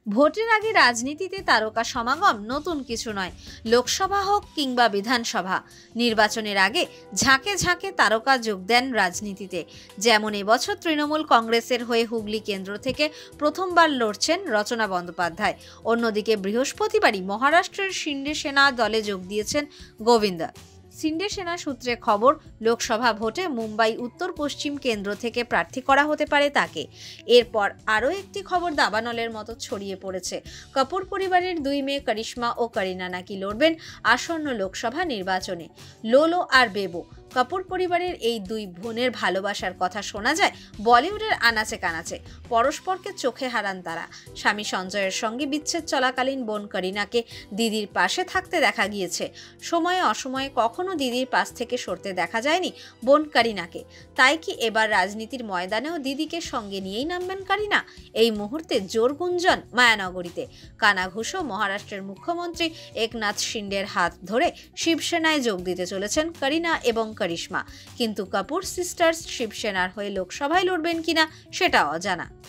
ভোটের আগে রাজনীতিতে তারকা সমাগম নতুন কিছু নয়। লোকসভা হোক কিংবা বিধানসভা, নির্বাচনের আগে ঝাঁকে ঝাঁকে তারকা যোগ দেন রাজনীতিতে। যেমন এবছর তৃণমূল কংগ্রেসের হয়ে হুগলি কেন্দ্র থেকে প্রথমবার লড়ছেন রচনা বন্দ্যোপাধ্যায়। অন্যদিকে বৃহস্পতিবারই মহারাষ্ট্রের শিন্ডে সেনা দলে যোগ দিয়েছেন গোবিন্দা। শিন্ডে সেনা সূত্রে খবর, লোকসভা ভোটে মুম্বাই উত্তর পশ্চিম কেন্দ্র থেকে প্রার্থী করা হতে পারে তাকে। এরপর আরও একটি খবর দাবানলের মতো ছড়িয়ে পড়েছে। কাপুর পরিবারের দুই মেয়ে করিশ্মা ও করিনা নাকি লড়বেন আসন্ন লোকসভা নির্বাচনে। লোলো আর বেবো, কাপুর পরিবারের এই দুই বোনের ভালোবাসার কথা শোনা যায় বলিউডের আনাচে কানাচে। পরস্পরকে চোখে হারান তারা। স্বামী সঞ্জয়ের সঙ্গে বিচ্ছেদ চলাকালীন বোন করিনাকে দিদির পাশে থাকতে দেখা গিয়েছে। সময়ে অসময়ে কখনো দিদির পাশ থেকে সরতে দেখা যায়নি বোন করিনাকে। তাই কি এবার রাজনীতির ময়দানেও দিদিকে সঙ্গে নিয়েই নামবেন করিনা? এই মুহূর্তে জোর গুঞ্জন মায়ানগরীতে। কানাঘুষো মহারাষ্ট্রের মুখ্যমন্ত্রী একনাথ শিন্ডের হাত ধরে শিবসেনায় যোগ দিতে চলেছেন করিনা এবং করিশ্মা। কিন্তু কাপুর সিস্টার্স শিবসেনার হয়ে লোকসভায় লড়বেন কিনা সেটা অজানা।